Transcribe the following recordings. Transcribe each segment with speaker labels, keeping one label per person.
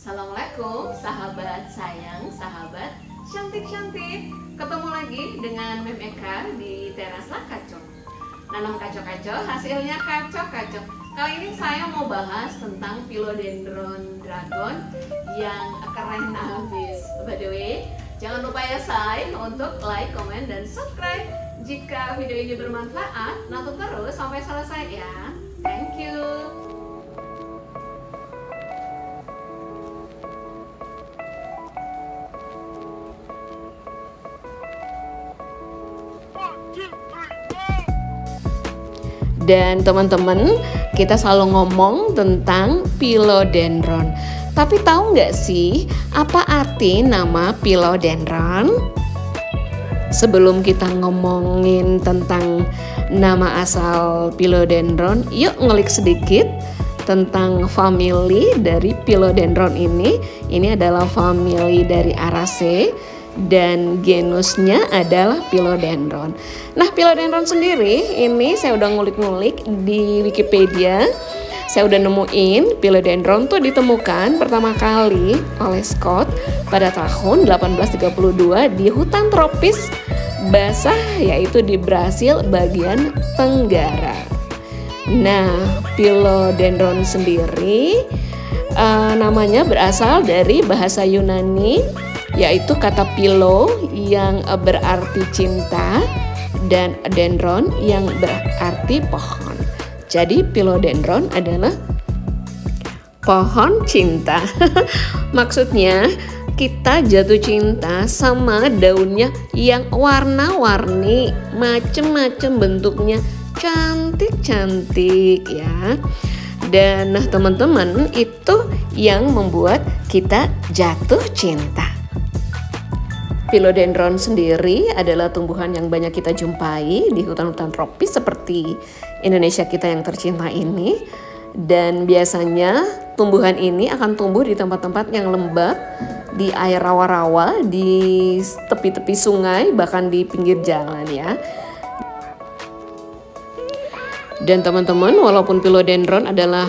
Speaker 1: Assalamualaikum sahabat sayang, sahabat cantik-cantik. Ketemu lagi dengan Mem Eka di Teras Kacau. Nanam kacau-kacau, hasilnya kacau-kacau. Kali ini saya mau bahas tentang Philodendron dragon yang keren habis. By the way, jangan lupa ya say untuk like, komen, dan subscribe. Jika video ini bermanfaat, nonton terus sampai selesai ya. Thank you. Dan teman-teman, kita selalu ngomong tentang Philodendron. Tapi tahu nggak sih apa arti nama Philodendron? Sebelum kita ngomongin tentang nama asal Philodendron, yuk ngulik sedikit tentang family dari Philodendron ini. Ini adalah family dari Araceae dan genusnya adalah Philodendron. Nah, Philodendron sendiri ini saya udah ngulik-ngulik di Wikipedia. Saya udah nemuin Philodendron tuh ditemukan pertama kali oleh Scott pada tahun 1832 di hutan tropis basah, yaitu di Brasil bagian tenggara. Nah, Philodendron sendiri namanya berasal dari bahasa Yunani, yaitu kata philo yang berarti cinta dan dendron yang berarti pohon. Jadi Philodendron adalah pohon cinta. Maksudnya kita jatuh cinta sama daunnya yang warna-warni, macem-macem bentuknya, cantik-cantik ya. Dan nah teman-teman, itu yang membuat kita jatuh cinta. Philodendron sendiri adalah tumbuhan yang banyak kita jumpai di hutan-hutan tropis seperti Indonesia kita yang tercinta ini. Dan biasanya tumbuhan ini akan tumbuh di tempat-tempat yang lembab, di air rawa-rawa, di tepi-tepi sungai, bahkan di pinggir jalan ya. Dan teman-teman, walaupun Philodendron adalah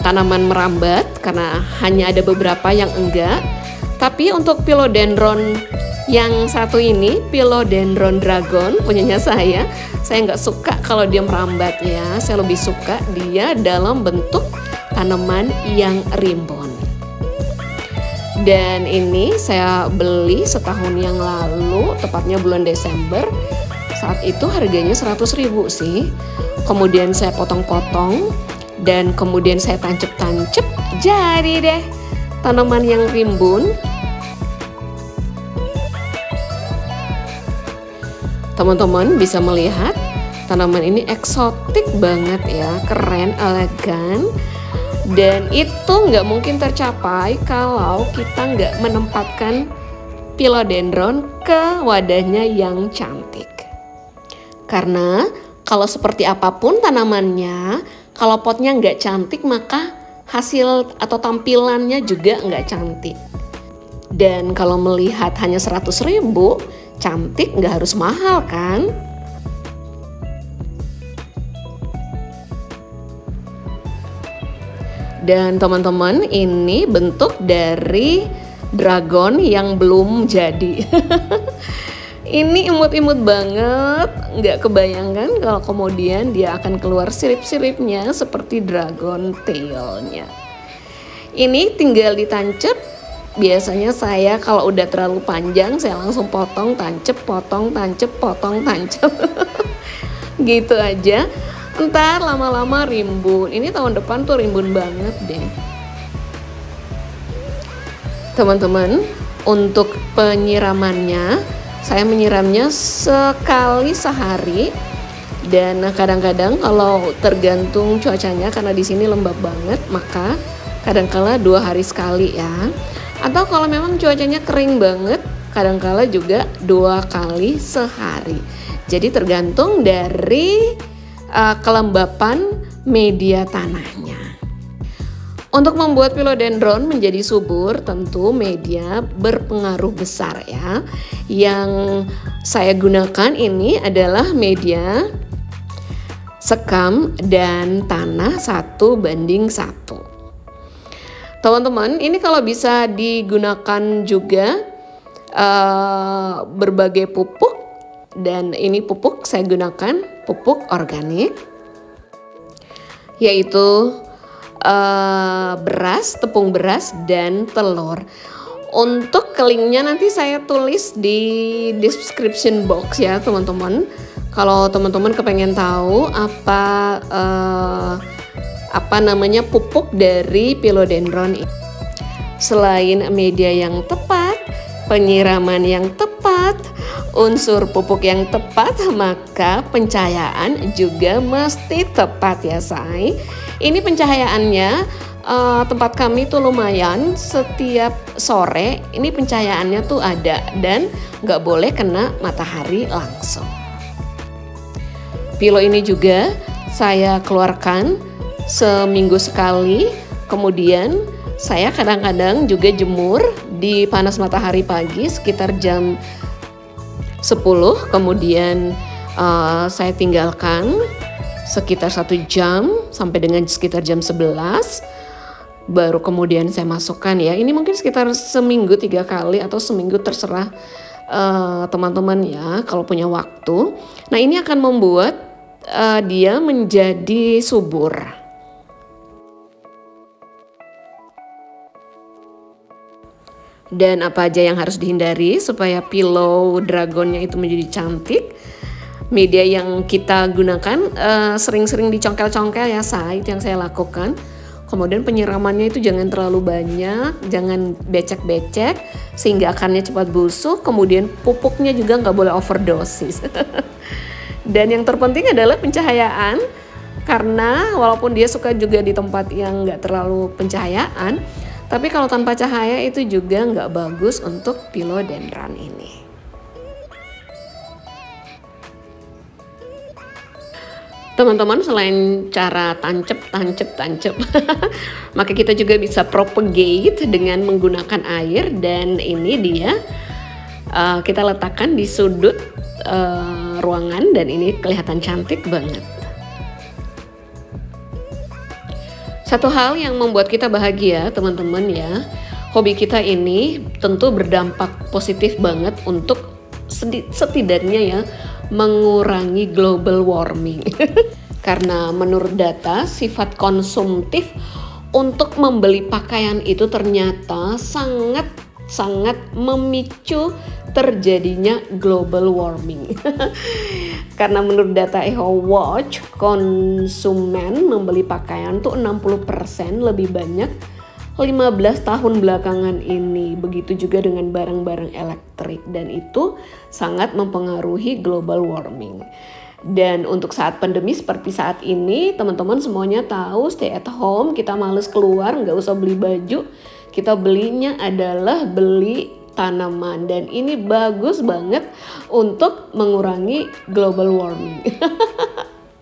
Speaker 1: tanaman merambat karena hanya ada beberapa yang enggak, tapi untuk Philodendron yang satu ini, Philodendron dragon punyanya saya nggak suka kalau dia merambat ya. Saya lebih suka dia dalam bentuk tanaman yang rimbun. Dan ini saya beli setahun yang lalu, tepatnya bulan Desember. Saat itu harganya 100.000 sih. Kemudian saya potong-potong dan kemudian saya tancep-tancep, jadi deh tanaman yang rimbun. Teman-teman bisa melihat tanaman ini eksotik banget ya, keren, elegan. Dan itu nggak mungkin tercapai kalau kita nggak menempatkan Philodendron ke wadahnya yang cantik. Karena kalau seperti apapun tanamannya, kalau potnya nggak cantik maka hasil atau tampilannya juga nggak cantik. Dan kalau melihat hanya 100.000, cantik nggak harus mahal kan? Dan teman-teman, ini bentuk dari dragon yang belum jadi. Ini imut-imut banget, nggak kebayangkan kalau kemudian dia akan keluar sirip-siripnya seperti dragon tailnya. Ini tinggal ditancap. Biasanya saya kalau udah terlalu panjang, saya langsung potong, tancep, potong, tancep, potong, tancep. Gitu aja. Ntar lama-lama rimbun. Ini tahun depan tuh rimbun banget deh. Teman-teman, untuk penyiramannya, saya menyiramnya sekali sehari. Dan kadang-kadang kalau tergantung cuacanya, karena di sini lembab banget, maka kadang-kala 2 hari sekali ya. Atau kalau memang cuacanya kering banget, kadang-kala juga 2 kali sehari. Jadi tergantung dari kelembapan media tanahnya. Untuk membuat Philodendron menjadi subur, tentu media berpengaruh besar ya. Yang saya gunakan ini adalah media sekam dan tanah 1:1. Teman-teman, ini kalau bisa digunakan juga berbagai pupuk, dan ini pupuk saya gunakan pupuk organik, yaitu beras, tepung beras, dan telur. Untuk linknya nanti saya tulis di description box ya teman-teman. Kalau teman-teman kepengen tahu apa namanya pupuk dari philodendron ini. Selain media yang tepat, penyiraman yang tepat, unsur pupuk yang tepat, maka pencahayaan juga mesti tepat ya say. Ini pencahayaannya tempat kami tuh lumayan, setiap sore ini pencahayaannya tuh ada dan nggak boleh kena matahari langsung. Philo ini juga saya keluarkan seminggu sekali, kemudian saya kadang-kadang juga jemur di panas matahari pagi sekitar jam 10, kemudian saya tinggalkan sekitar 1 jam sampai dengan sekitar jam 11, baru kemudian saya masukkan ya. Ini mungkin sekitar seminggu 3 kali atau seminggu, terserah teman-teman ya kalau punya waktu. Nah ini akan membuat dia menjadi subur. Dan apa aja yang harus dihindari supaya philodendronnya itu menjadi cantik? Media yang kita gunakan sering-sering dicongkel-congkel ya say, itu yang saya lakukan. Kemudian penyiramannya itu jangan terlalu banyak, jangan becek-becek sehingga akarnya cepat busuk. Kemudian pupuknya juga nggak boleh overdosis. Dan yang terpenting adalah pencahayaan, karena walaupun dia suka juga di tempat yang nggak terlalu pencahayaan, tapi kalau tanpa cahaya itu juga nggak bagus untuk philodendron ini. Teman-teman, selain cara tancep, maka kita juga bisa propagate dengan menggunakan air, dan ini dia kita letakkan di sudut ruangan dan ini kelihatan cantik banget. Satu hal yang membuat kita bahagia teman-teman ya, hobi kita ini tentu berdampak positif banget untuk setidaknya ya mengurangi global warming. Karena menurut data sifat konsumtif untuk membeli pakaian itu ternyata sangat memicu terjadinya global warming. Karena menurut data Echo Watch, konsumen membeli pakaian tuh 60% lebih banyak 15 tahun belakangan ini. Begitu juga dengan barang-barang elektrik, dan itu sangat mempengaruhi global warming. Dan untuk saat pandemi seperti saat ini, teman-teman semuanya tahu stay at home, kita males keluar, nggak usah beli baju, kita belinya adalah beli tanaman, dan ini bagus banget untuk mengurangi global warming.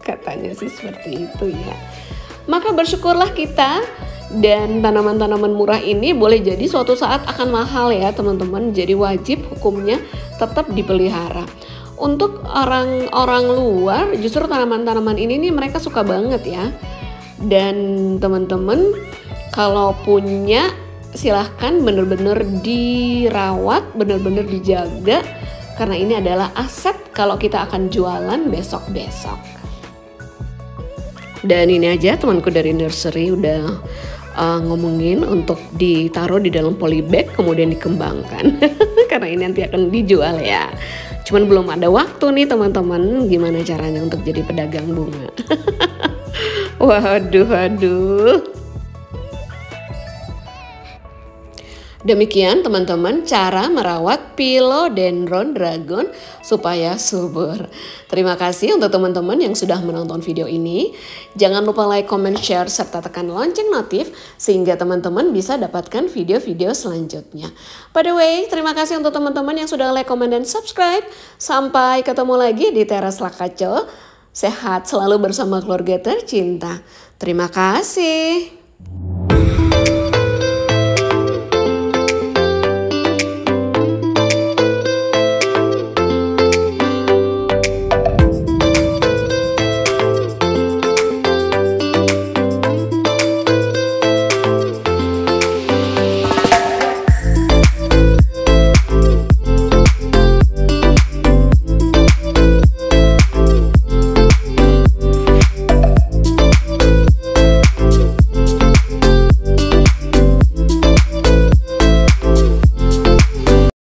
Speaker 1: Katanya sih seperti itu ya. Maka bersyukurlah kita. Dan tanaman-tanaman murah ini boleh jadi suatu saat akan mahal ya teman-teman. Jadi wajib hukumnya tetap dipelihara. Untuk orang-orang luar justru tanaman-tanaman ini nih mereka suka banget ya. Dan teman-teman kalau punya silahkan bener-bener dirawat, bener-bener dijaga. Karena ini adalah aset kalau kita akan jualan besok-besok. Dan ini aja temanku dari nursery udah ngomongin untuk ditaruh di dalam polybag kemudian dikembangkan. Karena ini nanti akan dijual ya. Cuman belum ada waktu nih teman-teman, gimana caranya untuk jadi pedagang bunga. Waduh. Demikian teman-teman cara merawat philodendron dragon supaya subur. Terima kasih untuk teman-teman yang sudah menonton video ini. Jangan lupa like, comment, share, serta tekan lonceng notif sehingga teman-teman bisa dapatkan video-video selanjutnya. By the way, terima kasih untuk teman-teman yang sudah like, comment, dan subscribe. Sampai ketemu lagi di Teras Lakaco. Sehat selalu bersama keluarga tercinta. Terima kasih.